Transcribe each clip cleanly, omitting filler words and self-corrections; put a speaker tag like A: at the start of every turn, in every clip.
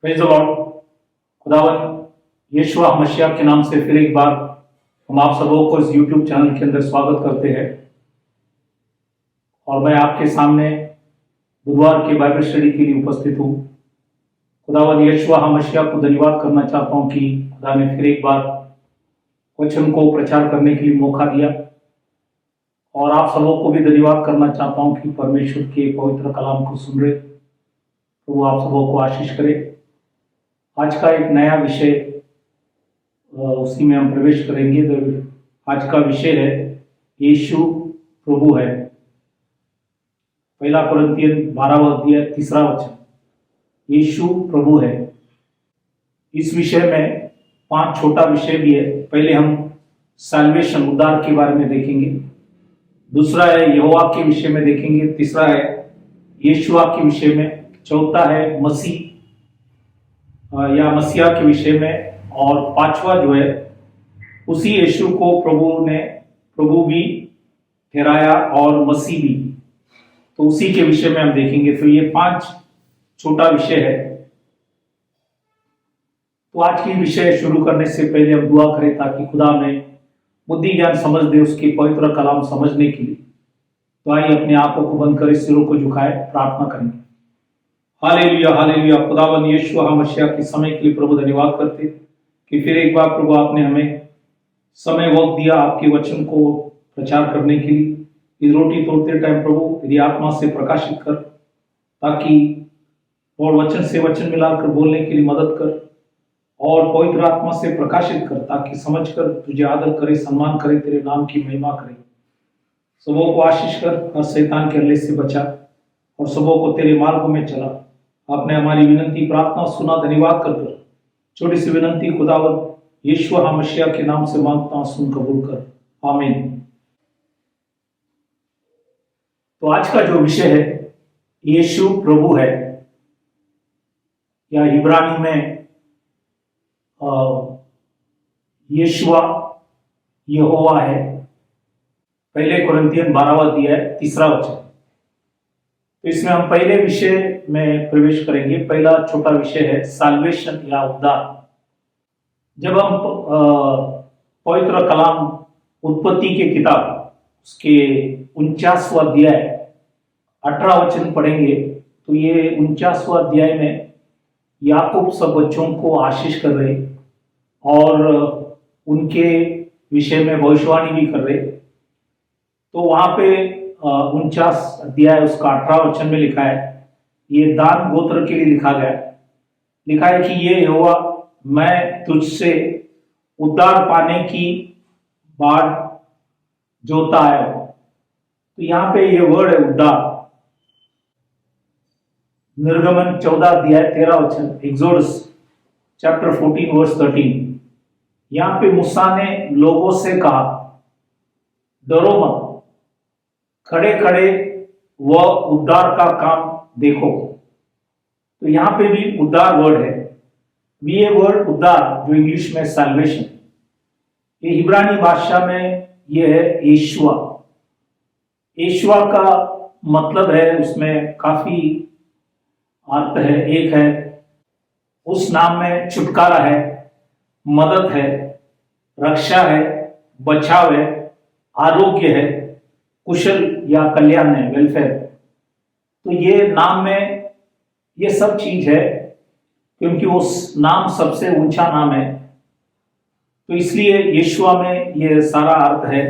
A: Praise the Lord. खुदावन यीशु मसीह के नाम से फिर एक बार हम आप सबों को इस यूट्यूब चैनल के अंदर स्वागत करते हैं। और मैं आपके सामने बुधवार के बाइबल स्टडी के लिए उपस्थित हूँ। खुदावन यीशु मसीह को धन्यवाद करना चाहता हूँ कि खुदा ने फिर एक बार वचन को प्रचार करने के लिए मौका दिया। और आप सबों को भी धन्यवाद करना चाहता हूँ कि परमेश्वर के पवित्र कलाम को सुन रहे। तो वो आप सबों को आशीष करे। आज का एक नया विषय उसी में हम प्रवेश करेंगे। आज का विषय है यीशु प्रभु है। पहला कुरिन्थियन 12वां अध्याय 3 वचन, यीशु प्रभु है। इस विषय में 5 छोटा विषय भी है। पहले हम सैल्वेशन उद्धार के बारे में देखेंगे, दूसरा है यहोवा के विषय में देखेंगे, तीसरा है यीशुआ के विषय में, चौथा है मसीह या मसीहा के विषय में, और 5वां जो है उसी यीशु को प्रभु भी ठहराया और मसीह भी, तो उसी के विषय में हम देखेंगे। तो ये 5 छोटा विषय है। तो आज की विषय शुरू करने से पहले हम दुआ करें ताकि खुदा में बुद्धि ज्ञान समझ दे उसके पवित्र कलाम समझने के लिए। तो आइए अपने आंखों को बंद करें, सिरों को झुकाए, प्रार्थना करेंगे। Hallelujah hallelujah. खुदावन यीशु मसीह के समय के लिए प्रभु धन्यवाद करते कि फिर एक बार प्रभु आपने हमें समय वक्त दिया आपके वचन को प्रचार करने के लिए। इस रोटी तोड़ते टाइम प्रभु तेरी आत्मा से प्रकाशित कर, ताकि और वचन से वचन मिलाकर बोलने के लिए मदद कर, और पवित्र आत्मा से प्रकाशित कर, ताकि समझकर तुझे आदर करे, सम्मान करे, तेरे नाम की महिमा करे। सबों को आशीष कर, हर शैतान के हल्ले से बचा, और सबों को तेरे मार्ग में चला। आपने हमारी विनती प्रार्थना सुना, धन्यवाद कर। छोटी सी विनती खुदावन यीशु मसीह के नाम से मांगता हूं, सुन कबूल कर, आमीन। तो आज का जो विषय है यीशु प्रभु है, या इब्रानी में यीशुआ यहोवा है। पहले कुरिन्थियन 12वां अध्याय 3 वचन। तो इसमें हम पहले विषय में प्रवेश करेंगे। पहला छोटा विषय है साल्वेशन या उद्धार। जब हम पवित्र कलाम उत्पत्ति के किताब उसके 49वां अध्याय 18 वचन पढ़ेंगे, तो ये 49वां अध्याय में याकूब सब बच्चों को आशीष कर रहे और उनके विषय में भविष्यवाणी भी कर रहे। तो वहां पे 49 अध्याय उसका 18 वचन में लिखा है, ये दान गोत्र के लिए लिखा है कि ये यहोवा मैं तुझसे उद्धार पाने की बाट जोता आया हूं। तो यहाँ पे ये वर्ड है उद्धार। निर्गमन 14 अध्याय 13 वचन, एक्सोडस चैप्टर 14 वर्स 13। यहाँ पे मूसा ने लोगों से कहा, डरो मत, खड़े खड़े वह उद्धार का काम देखो। तो यहाँ पे भी उद्धार वर्ड है। ये वर्ड उद्धार जो इंग्लिश में सैल्वेशन, ये इब्रानी भाषा में ये है यीशुआ। यीशुआ का मतलब है, उसमें काफी अर्थ है। एक है उस नाम में छुटकारा है, मदद है, रक्षा है, बचाव है, आरोग्य है, कुशल या कल्याण है, वेलफेयर। तो ये नाम में ये सब चीज है, क्योंकि उस नाम सबसे ऊंचा नाम है। तो इसलिए यीशुआ में ये सारा अर्थ है।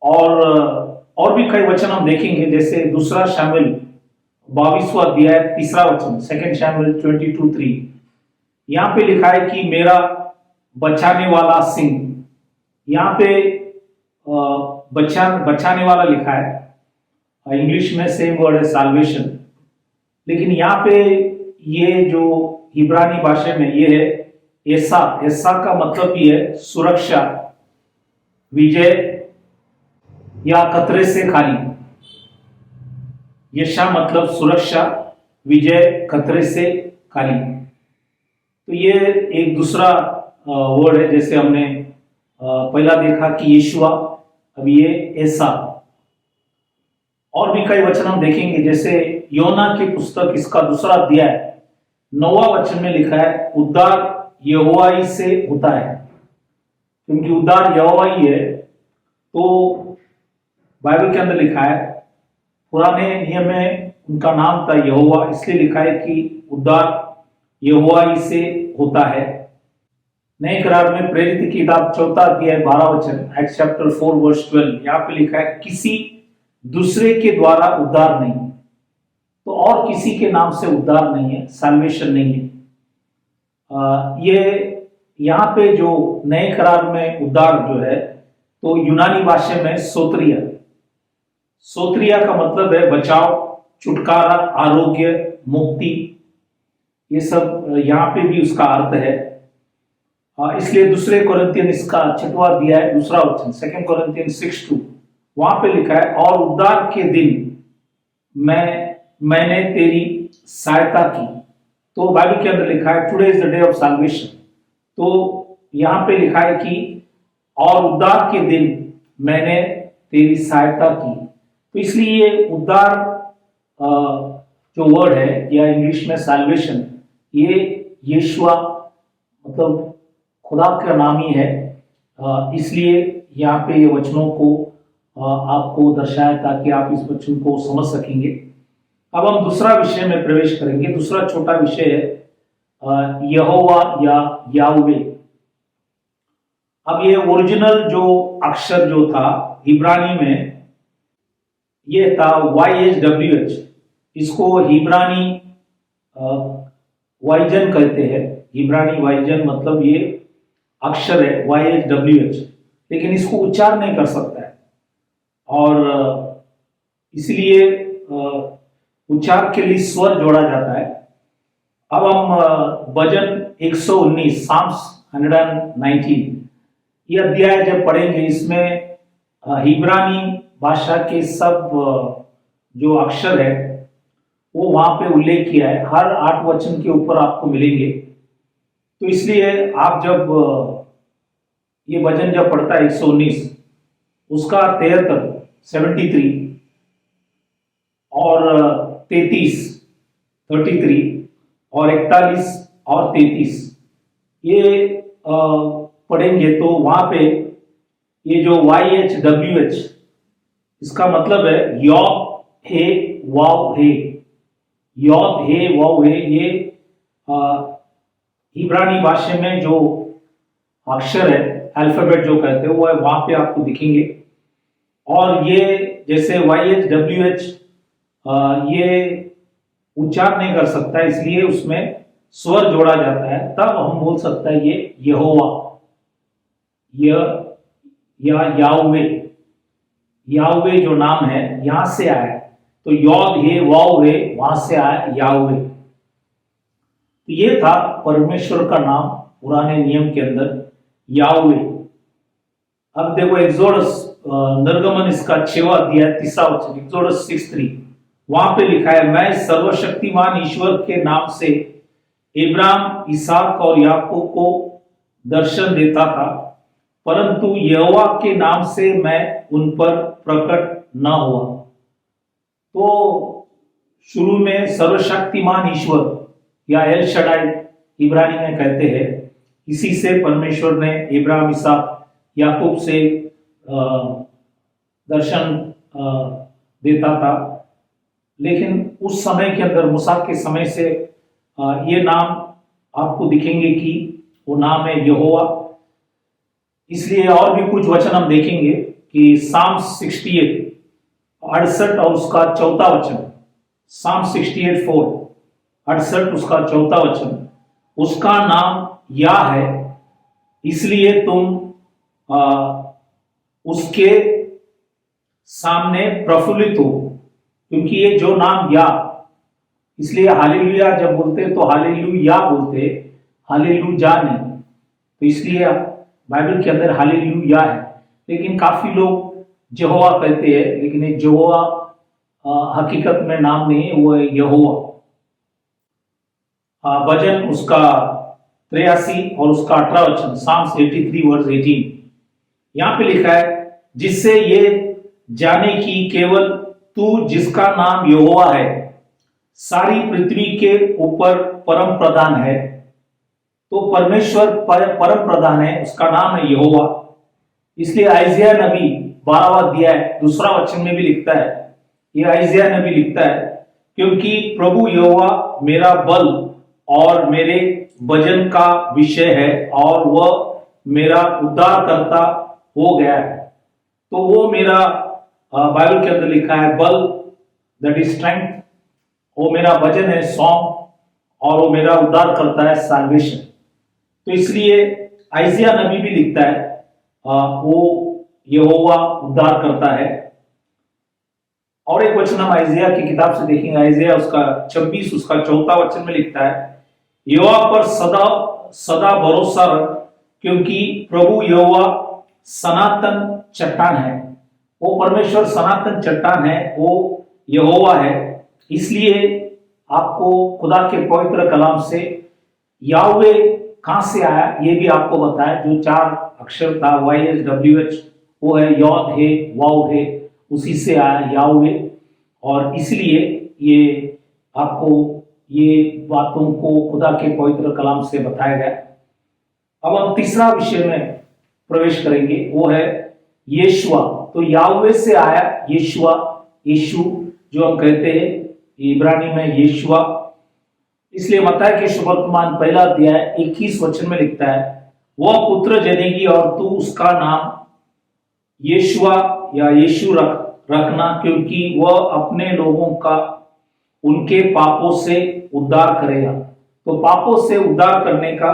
A: और भी कई वचन हम देखेंगे, जैसे दूसरा शामिल 22वां अध्याय 3 वचन, 2 शमूएल 22:3। यहाँ पे लिखा है कि मेरा बचाने वाला सिंह। यहाँ पे बचाने वाला लिखा है। इंग्लिश में सेम वर्ड है साल्वेशन, लेकिन यहाँ पे ये जो इब्रानी भाषा में ये है ऐसा का मतलब ये है सुरक्षा, विजय या खतरे से खाली। यशा मतलब सुरक्षा, विजय, खतरे से खाली। तो ये एक दूसरा वर्ड है। जैसे हमने पहला देखा कि यीशुआ, अब ये ऐसा। और भी कई वचन हम देखेंगे, जैसे योना की पुस्तक इसका 2 अध्याय 9वां वचन में लिखा है उद्धार यहोवा ही से होता है। क्योंकि उद्धार यहोवा ही है, तो बाइबल के अंदर लिखा है, पुराने नियम में उनका नाम था यहोवा, इसलिए लिखा है कि उद्धार यहोवा ही से होता है। नए करार में प्रेरित की किताब 4 अध्याय 12 वचन, एक्ट्स चैप्टर 4 वर्स 12, यहाँ पे लिखा है किसी दूसरे के द्वारा उद्धार नहीं। तो और किसी के नाम से उद्धार नहीं है, सैल्वेशन नहीं है। ये यहाँ पे जो नए करार में उद्धार जो है, तो यूनानी भाषा में सोत्रिया, सोत्रिया का मतलब है बचाव, छुटकारा, आरोग्य, मुक्ति, ये सब यहाँ पे भी उसका अर्थ है। इसलिए दूसरे कोरिन्थियन इसका 6वां अध्याय 2 वचन, 2 कोरिन्थियन 6:2, वहां पे लिखा है और उद्धार के दिन मैंने तेरी सहायता की। तो बाइबल के अंदर लिखा है today is the day of salvation. तो यहाँ पे लिखा है कि और उद्धार के दिन मैंने तेरी सहायता की। तो इसलिए ये उद्धार जो वर्ड है, या इंग्लिश में सैल्वेशन, ये यीशुआ मतलब खुदा का नाम ही है। इसलिए यहाँ पे ये वचनों को आपको दर्शाया ताकि आप इस वचन को समझ सकेंगे। अब हम दूसरा विषय में प्रवेश करेंगे। दूसरा छोटा विषय है यहोवा या याहवे। अब ये ओरिजिनल जो अक्षर जो था इब्रानी में, ये था YHWH। इसको हिब्रानी वाइजन कहते हैं। इब्रानी वाइजन मतलब ये अक्षर है YHWH, लेकिन इसको उच्चार नहीं कर सकता है, और इसलिए उच्चार के लिए स्वर जोड़ा जाता है। अब हम भजन 119 साम्स 119 ये अध्याय जब पढ़ेंगे, इसमें हिब्रानी भाषा के सब जो अक्षर है वो वहां पे उल्लेख किया है। हर 8 वचन के ऊपर आपको मिलेंगे। तो इसलिए आप जब ये भजन जब पढ़ता है 119, उसका 73 और 33 और 41 और 33 ये पढ़ेंगे, तो वहां पे ये जो YHWH इसका मतलब है यॉब हे वाव हे, यॉब हे वाव हे। ये इब्रानी भाषा में जो अक्षर है, अल्फाबेट जो कहते हैं, वो है वहां पे आपको दिखेंगे। और ये जैसे YHWH ये उच्चार नहीं कर सकता, इसलिए उसमें स्वर जोड़ा जाता है, तब हम बोल सकते हैं ये यहोवा या याहवे। याहवे जो नाम है यहां से आया है, तो यॉद हे वाव हे वहां से आया याहवे। तो ये था परमेश्वर का नाम पुराने नियम के अंदर याहवे। अब देखो एक्सोडस निर्गमन इसका 6वां अध्याय 3 वचन, एक्सोडस 6:3, वहां पे लिखा है मैं सर्वशक्तिमान ईश्वर के नाम से इब्राहिम, इसहाक और याकूब को दर्शन देता था, परंतु यहोवा के नाम से मैं उन पर प्रकट न हुआ। तो शुरू में सर्वशक्तिमान ईश्वर या एल शडाई इब्रानी में कहते हैं, इसी से परमेश्वर ने इब्राहिम, इसहाक, याकूब से दर्शन देता था। लेकिन उस समय के अंदर, मूसा के समय से ये नाम आपको दिखेंगे कि वो नाम है यहोवा। इसलिए और भी कुछ वचन हम देखेंगे कि साम्स 68 और उसका 4 वचन, साम्स 68:4, 68 उसका 4 वचन, उसका नाम या है, इसलिए तुम उसके सामने प्रफुल्लित हो। क्योंकि ये जो नाम या, इसलिए हालेलुया जब बोलते हैं तो हालेलुया बोलते, हालेलुया नहीं। तो इसलिए बाइबल के अंदर हालेलुया है, लेकिन काफी लोग यहोवा कहते हैं, लेकिन ये यहोवा हकीकत में नाम नहीं है, वो है यहोवा। भजन उसका 83 और उसका 18 वचन, साम्स 83 वर्स 18, यहां पे लिखा है जिससे ये जाने की केवल तू जिसका नाम यहोवा है सारी पृथ्वी के ऊपर परम प्रधान है। तो परमेश्वर परम प्रधान है, उसका नाम है यहोवा। इसलिए आइजिया नबी 12वां अध्याय 2 वचन में भी लिखता है, ये आइजिया नबी लिखता है, क्योंकि प्रभु यहोवा मेरा बल और मेरे वजन का विषय है और वह मेरा उद्धारकर्ता हो गया है। तो वो मेरा बाइबल के अंदर लिखा है बल, दैट इज स्ट्रेंथ, वो मेरा वजन है सॉन्ग, और वो मेरा उद्धार करता है साल्वेशन। तो इसलिए आइजिया नबी भी लिखता है वो यहोवा उद्धार करता है। और एक वचन हम आइजिया की किताब से देखेंगे, आइजिया उसका 26 उसका 4 वचन में लिखता है, यहोवा पर सदा सदा भरोसा रख, क्योंकि प्रभु यहोवा सनातन चट्टान है। वो परमेश्वर सनातन चट्टान है, वो यहोवा है। इसलिए आपको खुदा के पवित्र कलाम से याहवे कहां से आया ये भी आपको बताया। जो 4 अक्षर था YHWH, वो है यौद है, वाव है, उसी से आया याहवे। और इसलिए ये आपको ये बातों को खुदा के पवित्र कलाम से बताया गया। अब हम तीसरा विषय में प्रवेश करेंगे, वो है यीशुआ। तो याहवे से आया यीशुआ, यीशु जो हम कहते हैं इब्रानी में यीशुआ। इसलिए मत्ती के सुवर्तमान 1 अध्याय 21 वचन में लिखता है, वह पुत्र जनेगी और तू उसका नाम यीशुआ या यीशु रखना, क्योंकि वह अपने लोगों का उनके पापों से उद्धार करेगा। तो पापों से उद्धार करने का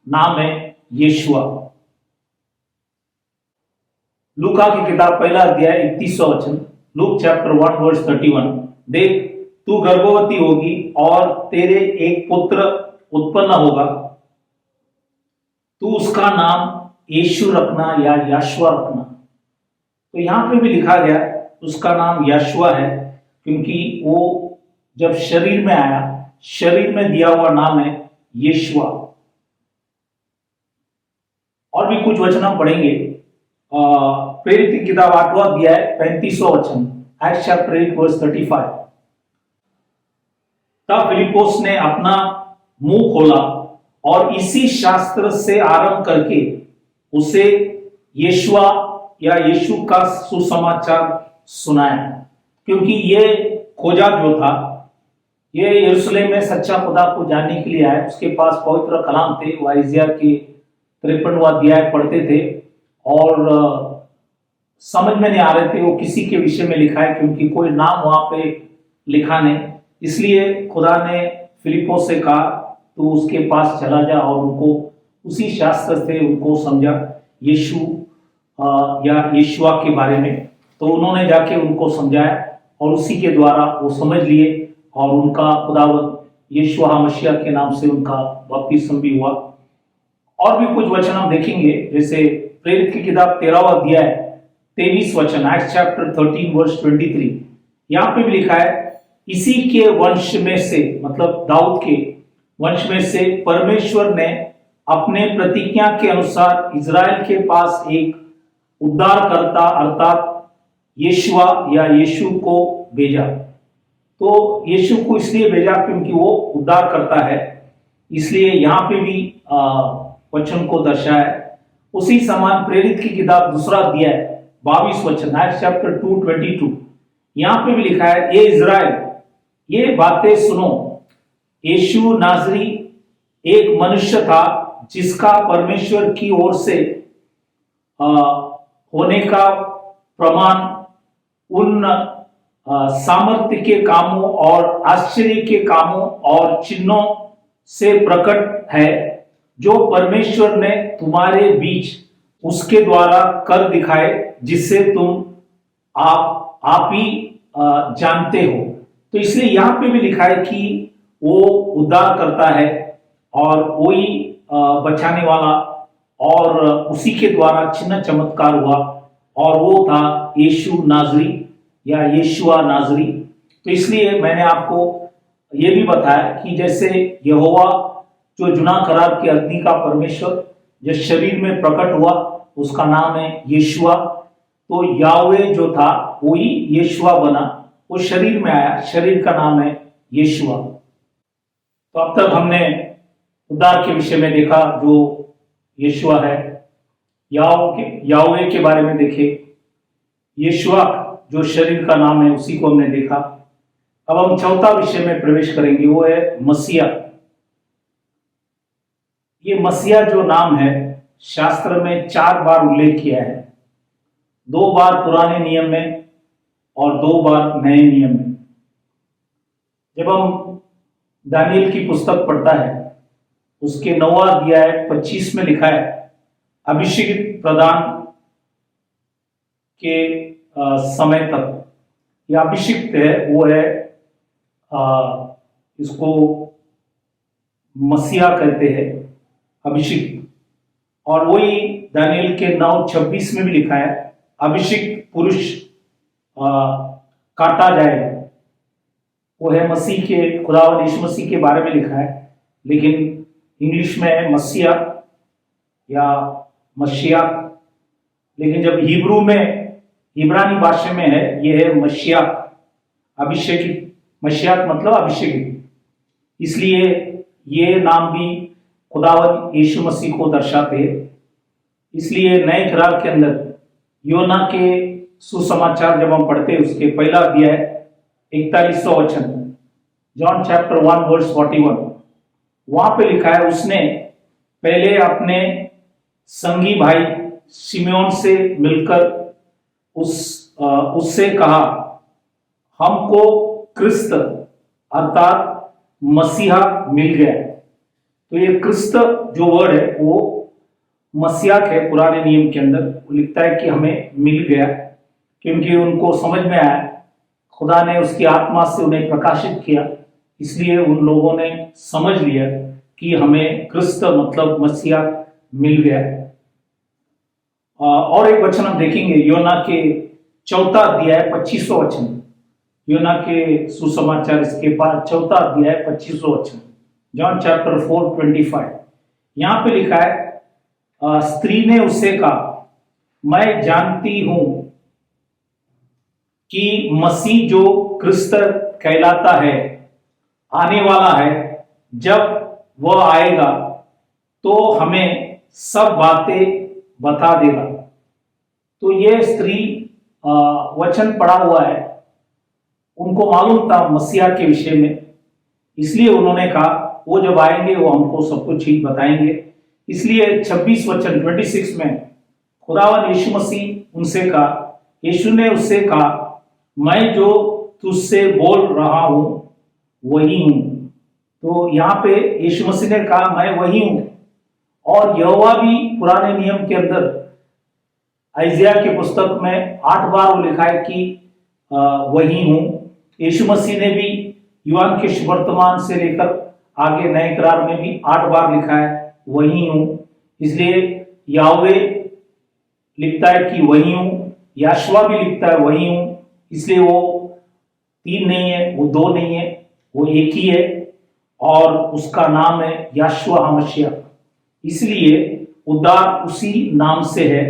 A: नाम है यीशुआ। लूका की किताब 1 अध्याय 31वां वचन, लूक चैप्टर 1 वर्स 31, देख तू गर्भवती होगी और तेरे एक पुत्र उत्पन्न होगा, तू उसका नाम यीशु रखना या याशुआ रखना। तो यहां पे भी लिखा गया उसका नाम याशुआ है, क्योंकि वो जब शरीर में आया, शरीर में दिया हुआ नाम है यीशुआ। और भी कुछ वचन हम पढ़ेंगे। प्रेरित की किताब 8वां अध्याय 35वां वचन, एक्ट्स चैप्टर 8 वर्स 35। तब फिलिप्पुस ने अपना मुंह खोला और इसी शास्त्र से आरंभ करके उसे यीशुआ या यीशु का सुसमाचार सुनाया। क्योंकि ये खोजा जो था, ये यरूशलेम में सच्चा खुदा को जानने के लिए आया। उसके पास पवित्र कलाम थे, वो आइजिया के 53वां अध्याय पढ़ते थे और समझ में नहीं आ रहे थे वो किसी के विषय में लिखा है, क्योंकि कोई नाम वहां पे लिखा नहीं। इसलिए खुदा ने फिलिप्पुस से कहा तो उसके पास चला जा और उनको उसी शास्त्र से उनको समझा यीशु या यीशुआ के बारे में। तो उन्होंने जाके उनको समझाया और उसी के द्वारा वो समझ लिए और उनका खुदावंद यीशुआ मसीह के नाम से उनका बपतिस्मा भी हुआ। और भी कुछ वचन हम देखेंगे, जैसे प्रेरित की किताब 13वां अध्याय 23 वचन, एक्ट्स चैप्टर 13 वर्स 23। यहाँ पे भी लिखा है, इसी के वंश में से, मतलब दाऊद के वंश में से परमेश्वर ने अपने प्रतिज्ञा के अनुसार इजराइल के पास एक उद्धारकर्ता अर्थात यीशुआ या यीशु को भेजा। तो यीशु को इसलिए भेजा क्योंकि वो उद्धार करता है, इसलिए यहाँ पे भी वचन को दर्शाया। उसी समान प्रेरित की किताब 2 अध्याय 22 वचन, एक्ट्स चैप्टर 2:22, यहाँ पे भी लिखा है, ये इजराइल ये बातें सुनो, यीशु नाजरी एक मनुष्य था जिसका परमेश्वर की ओर से होने का प्रमाण उन सामर्थ्य के कामों और आश्चर्य के कामों और चिन्हों से प्रकट है जो परमेश्वर ने तुम्हारे बीच उसके द्वारा कर दिखाए, जिससे तुम आप ही जानते हो। तो इसलिए यहां पे भी लिखा है कि वो उद्धार करता है और वही बचाने वाला, और उसी के द्वारा चिन्ह चमत्कार हुआ, और वो था यीशु नाजरी या यीशुआ नाजरी। तो इसलिए मैंने आपको ये भी बताया कि जैसे यहोवा जो जुना करार की अग्नि का परमेश्वर जो शरीर में प्रकट हुआ, उसका नाम है यीशुआ। तो याहवे जो था वही यीशुआ बना, वो शरीर में आया, शरीर का नाम है यीशुआ। तो अब तक हमने उद्धार के विषय में देखा जो यीशुआ है, याहवे के बारे में देखे, यीशुआ जो शरीर का नाम है उसी को हमने देखा। अब हम चौथा विषय में प्रवेश करेंगे, वो है मसीहा। ये मसीहा जो नाम है शास्त्र में 4 बार उल्लेख किया है, 2 बार पुराने नियम में और 2 बार नए नियम में। जब हम दानियल की पुस्तक पढ़ता है उसके 9वां अध्याय 25 में लिखा है, अभिषेक प्रदान के समय तक यह अभिषिक्त है, वो है इसको मसीहा कहते हैं, अभिषिक्त। और वही दानियल के 9:26 में भी लिखा है, अभिषिक्त पुरुष काटा जाएगा। वो है मसीह के, खुदावंद यीशु मसीह के बारे में लिखा है, लेकिन इंग्लिश में है मसीहा या मशिया। लेकिन जब हिब्रू में, इब्रानी भाषा में है, यह है मशिया, अभिषेकित। मशिया मतलब अभिषेकित, इसलिए ये नाम भी खुदावंद यीशु मसीह को दर्शाते हैं। इसलिए नए करार के अंदर योना के सुसमाचार जब हम पढ़ते हैं उसके पहला अध्याय 41वां वचन, जॉन चैप्टर 1 वर्स 41, वहां पे लिखा है, उसने पहले अपने संगी भाई शिमोन से मिलकर उससे कहा, हमको क्रिस्त अर्थात मसीहा मिल गया। तो ये क्रिस्त जो वर्ड है वो मसीहा के पुराने नियम के अंदर लिखता है कि हमें मिल गया, क्योंकि उनको समझ में आया, खुदा ने उसकी आत्मा से उन्हें प्रकाशित किया, इसलिए उन लोगों ने समझ लिया कि हमें क्रिस्त मतलब मसीहा मिल गया। और एक वचन हम देखेंगे, योना के 4 अध्याय 25वां वचन, योना के सुसमाचार इसके बाद 4 अध्याय 25वां वचन, जॉन चैप्टर 4:25। यहां पे लिखा है, स्त्री ने उससे कहा, मैं जानती हूं कि मसीह जो क्रिस्त कहलाता है आने वाला है, जब वह आएगा तो हमें सब बातें बता देगा। तो ये स्त्री वचन पढ़ा हुआ है, उनको मालूम था मसीहा के विषय में, इसलिए उन्होंने कहा वो जब आएंगे वो हमको सब कुछ ही बताएंगे। इसलिए 26 वचन 26 में खुदावंद यीशु मसीह उनसे कहा, यीशु ने उससे कहा, मैं जो तुझसे बोल रहा हूं वही हूं। तो यहाँ पे यीशु मसीह ने कहा मैं वही हूं। और यहोवा भी पुराने नियम के अंदर आइजिया की पुस्तक में 8 बार वो लिखा है कि वही हूं। यीशु मसीह ने भी यूहन्ना के सुवर्तमान से लेकर आगे नए करार में भी 8 बार लिखा है वही हूं। इसलिए याहवे लिखता है कि वही हूं, याशुआ भी लिखता है वही हूं। इसलिए वो 3 नहीं है, वो 2 नहीं है, वो एक ही है और उसका नाम है याशुआ हमशिया। इसलिए उद्धार उसी नाम से है।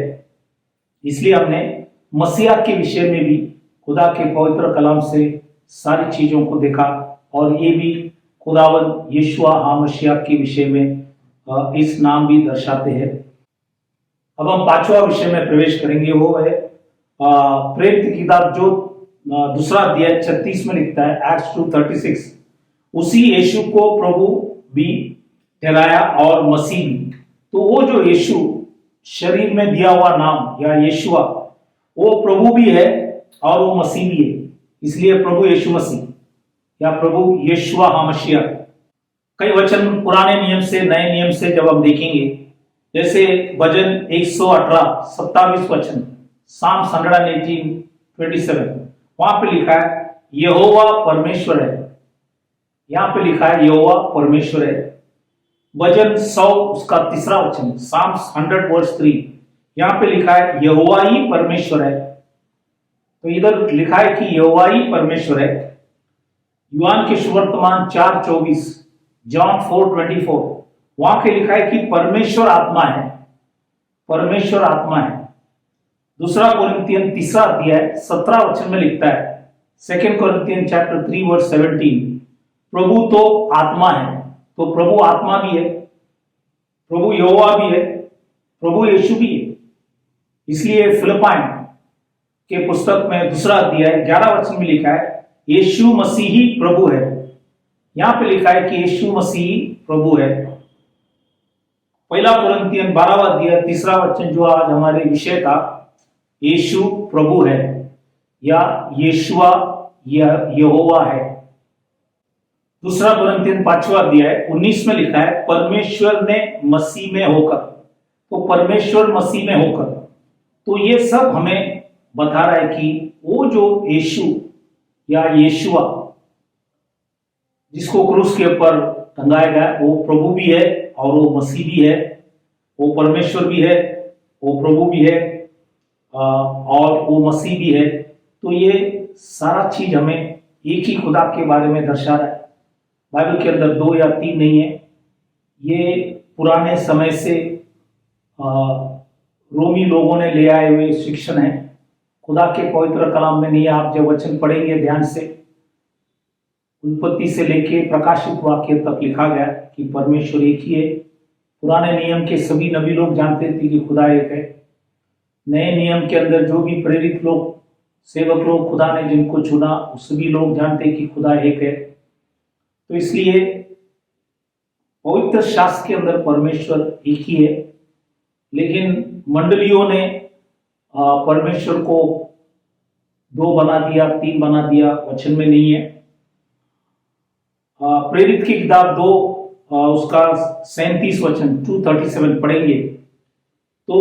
A: इसलिए हमने मसीहा के विषय में भी खुदा के पवित्र कलाम से सारी चीजों को देखा, और ये भी खुदावंद यीशुआ हामशिया के विषय में इस नाम भी दर्शाते हैं। अब हम 5वां विषय में प्रवेश करेंगे, वो है प्रेरित की किताब जो 2 अध्याय 36 में लिखता है, एक्ट्स 2:36, उसी यीशु को प्रभु भी ठहराया और मसीह भी। तो वो जो यीशु शरीर में दिया हुआ नाम या यीशुआ, वो प्रभु भी है और वो मसीह भी है। इसलिए प्रभु यीशु मसीह या प्रभु यीशुआ हामशिया। कई वचन पुराने नियम से नए नियम से जब हम देखेंगे, जैसे भजन 118 27 वचन, साम्स 118:27, वहां पे लिखा है यहोवा परमेश्वर है। यहां पे लिखा है यहोवा परमेश्वर है। भजन 100 उसका 3रा वचन, साम्स 100:3, यहां पे लिखा है यहोवा ही परमेश्वर है। तो इधर लिखा है कि यहोवा ही परमेश्वर है। यूहन्ना के सुवर्तमान 4:24, जॉन 4:24, वहां पे लिखा है कि परमेश्वर आत्मा है, परमेश्वर आत्मा है। 2 कोरिन्थियन 3 अध्याय 17 वचन में लिखता है, 2 Corinthians chapter 3 verse 17, प्रभु तो आत्मा है, तो प्रभु आत्मा भी है, प्रभु यहोवा भी है, प्रभु यीशु भी है। इसलिए फिलिप्पियों के पुस्तक में 2 अध्याय 11 वचन में लिखा है यीशु मसीह ही प्रभु है। यहां पे लिखा है कि यीशु मसीह प्रभु है। 1 कुरिन्थियन 12 अध्याय 3 वचन जो आज हमारे विषय था, यीशु प्रभु है या यीशुआ यहोवा है। 2 कुरिन्थियन 5 अध्याय 19 में लिखा है परमेश्वर ने मसीह में होकर, तो परमेश्वर मसीह में होकर, तो ये सब हमें बता रहा है कि वो जो यीशु या यीशुआ जिसको क्रूस के ऊपर टंगाया गया वो प्रभु भी है और वो मसीह भी है, वो परमेश्वर भी है, वो प्रभु भी है और वो मसीह भी है। तो ये सारा चीज हमें एक ही खुदा के बारे में दर्शा रहा है। बाइबल के अंदर 2 या 3 नहीं है, ये पुराने समय से रोमी लोगों ने ले आए हुए शिक्षण है, खुदा के पवित्र कलाम में नहीं है। आप जब वचन पढ़ेंगे ध्यान से, उत्पत्ति से लेके प्रकाशित वाक्य तक लिखा गया कि परमेश्वर एक ही है। पुराने नियम के सभी नबी लोग जानते थे कि खुदा एक है। नए नियम के अंदर जो भी प्रेरित लोग, सेवक लोग, खुदा ने जिनको चुना, सभी लोग जानते कि खुदा एक है। तो इसलिए पवित्र शास्त्र के अंदर परमेश्वर एक ही है, लेकिन मंडलियों ने परमेश्वर को 2 बना दिया, 3 बना दिया, वचन में नहीं है। प्रेरित की किताब 2 उसका 37 वचन 237 पढ़ेंगे तो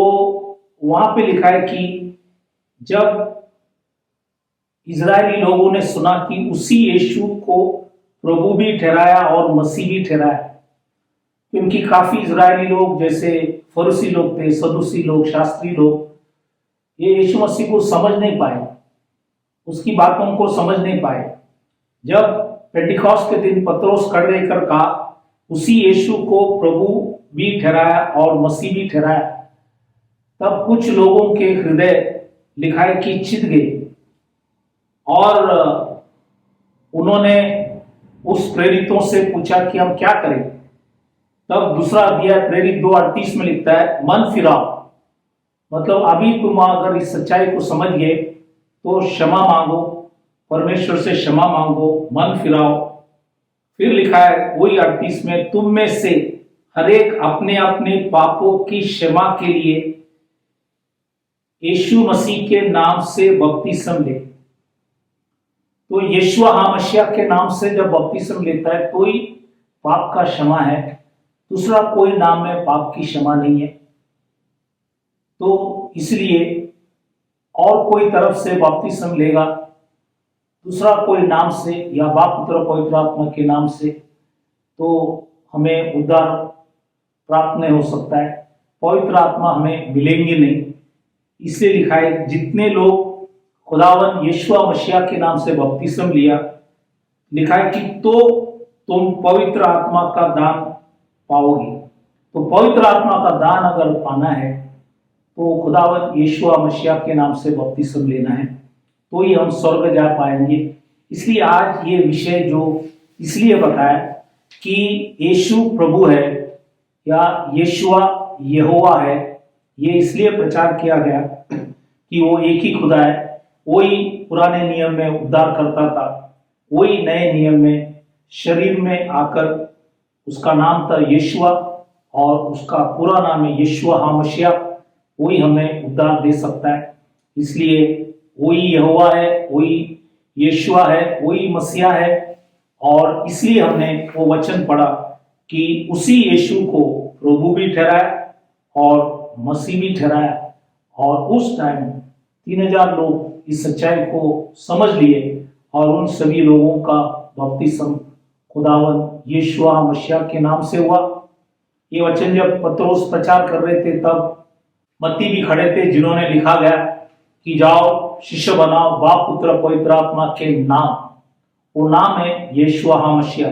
A: वहां पे लिखा है कि जब इजरायली लोगों ने सुना कि उसी यीशु को प्रभु भी ठहराया और मसीह भी ठहराया, क्योंकि काफी इजरायली लोग जैसे फरीसी लोग थे, सदूसी लोग, शास्त्री लोग, ये यीशु मसीह को समझ नहीं पाए, उसकी बातों को समझ नहीं पाए। जब पेंटिकॉस्ट के दिन पतरस खड़े कर कहा उसी यीशु को प्रभु भी ठहराया और मसीह भी ठहराया, तब कुछ लोगों के हृदय लिखा है कि चिढ़ गए और उन्होंने उस प्रेरितों से पूछा कि हम क्या करें। तब 2 अध्याय प्रेरित 2:38 में लिखता है मन फिराओ, मतलब अभी तुम अगर इस सच्चाई को समझ गए तो क्षमा मांगो, परमेश्वर से क्षमा मांगो, मन फिराओ। फिर लिखा है वही 38 में तुम में से हरेक अपने अपने पापों की क्षमा के लिए यीशु मसीह के नाम से बपतिस्म ले। तो यीशुआ हामशिया के नाम से जब बपतिस्म लेता है तो ही पाप का क्षमा है, दूसरा कोई नाम में पाप की क्षमा नहीं है। तो इसलिए और कोई तरफ से बपतिस्म लेगा, दूसरा कोई नाम से या बाप पुत्र पवित्र आत्मा के नाम से, तो हमें उद्धार प्राप्त नहीं हो सकता है, पवित्र आत्मा हमें मिलेंगे नहीं। इसलिए लिखा है जितने लोग खुदावन यीशुआ मसीह के नाम से बपतिस्म लिया, लिखा है कि तो तुम पवित्र आत्मा का दान पाओगे। तो पवित्र आत्मा का दान अगर पाना है तो खुदावन यीशुआ मसीह के नाम से बपतिस्म लेना है, तो ही हम स्वर्ग जा पाएंगे। इसलिए आज ये विषय जो इसलिए बताया कि यीशु प्रभु है या यीशुआ यहोवा है, ये इसलिए प्रचार किया गया कि वो एक ही खुदा है। वही पुराने नियम में उद्धार करता था, वही नए नियम में शरीर में आकर, उसका नाम था यीशुआ और उसका पूरा नाम है यीशुआ हामशिया, वही हमें उद्धार दे सकता है। इसलिए वही यहोवा है, वही यीशुआ है, वही मसीहा है। और इसलिए हमने वो वचन पढ़ा कि उसी यीशु को प्रभु भी ठहराया और मसीह भी ठहराया। और उस टाइम 3000 लोग इस सच्चाई को समझ लिए और उन सभी लोगों का बपतिस्म खुदावन यीशुआ मसीह के नाम से हुआ। ये वचन जब पतरस प्रचार कर रहे थे तब मत्ती भी खड़े थे, जिन्होंने लिखा गया कि जाओ शिष्य बनाओ बाप पुत्र पवित्र आत्मा के नाम। वो नाम है यीशुआ मसीह।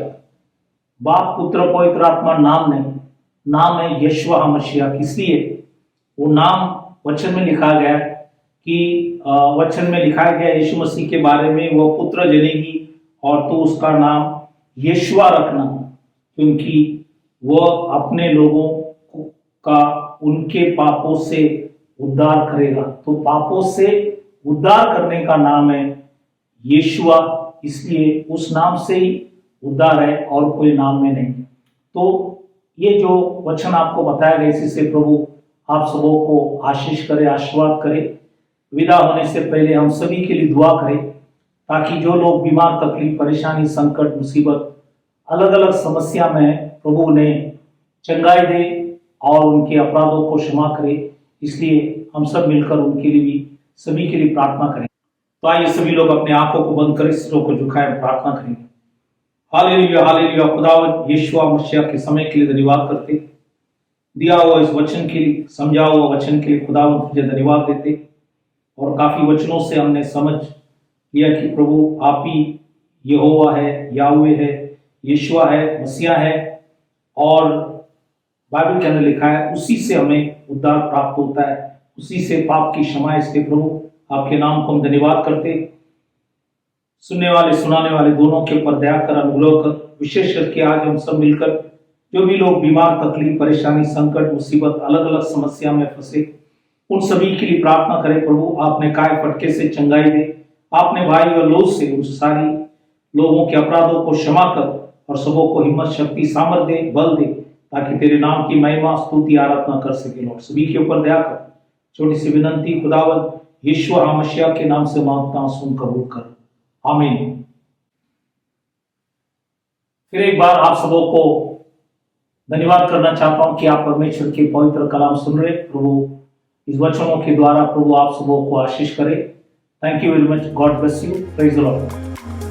A: बाप पुत्र पवित्र आत्मा नाम नहीं, नाम है यीशुआ मसीह। इसलिए वो नाम वचन में लिखा गया कि वचन में लिखा गया यीशु मसीह के बारे में, वह पुत्र जनेगी और तो उसका नाम यीशुआ रखना, क्योंकि वह अपने लोगों का उनके पापों से उद्धार करेगा। तो पापों से उद्धार करने का नाम है यीशुआ, इसलिए उस नाम से ही उद्धार है और कोई नाम में नहीं। तो ये जो वचन आपको बताया गया, इसी से प्रभु आप सबों को आशीष करे, आशीर्वाद करे। विदा होने से पहले हम सभी के लिए दुआ करें, ताकि जो लोग बीमार, तकलीफ, परेशानी, संकट, मुसीबत, अलग अलग समस्या में, प्रभु उन्हें चंगाई दे और उनके अपराधों को क्षमा करे। इसलिए हम सब मिलकर उनके लिए भी, सभी के लिए प्रार्थना करें। तो आइए सभी लोग अपने आंखों को बंद करें, सिरों को झुकाएं, प्रार्थना करेंगे। Hallelujah, hallelujah. खुदावंद यीशुआ मसीह के समय के लिए धन्यवाद करते, दिया हुआ इस वचन के लिए, समझा हुआ वचन के लिए खुदावंद तुझे धन्यवाद देते। और काफी वचनों से हमने समझ लिया कि प्रभु आप ही यहोवा है, याहूवे है, यीशुआ है, मसीहा है, और बाइबल के अंदर लिखा है उसी से हमें उद्धार प्राप्त होता है, उसी से पाप की क्षमा। इसलिए प्रभु आपके नाम को हम धन्यवाद करते। सुनने वाले, सुनाने वाले दोनों के ऊपर दया कर, अनुग्रह कर। विशेष करके आज हम सब मिलकर जो भी लोग बीमार, तकलीफ, परेशानी, संकट, मुसीबत, अलग अलग समस्या में फंसे, उन सभी के लिए प्रार्थना करें। प्रभु आपने काय फटके से चंगाई दे, आपने भाई और लोग से उन सारी लोगों के अपराधों को क्षमा कर और सबों को हिम्मत, शक्ति, सामर्थ दे, बल दे, ताकि तेरे नाम की महिमा, स्तुति, आराधना कर सके। लॉर्ड सभी के ऊपर दया कर। छोटी सी विनंती खुदावंद यीशुआ मसीह के नाम से मांगता हूं, सुन कबूल कर, आमीन। फिर एक बार आप सबों को धन्यवाद करना चाहता हूं कि आप परमेश्वर के पवित्र कलाम सुन रहे। प्रभु इस वचनों के द्वारा प्रभु आप सबों को आशीष करे। Thank you very much. God bless you. Praise the Lord.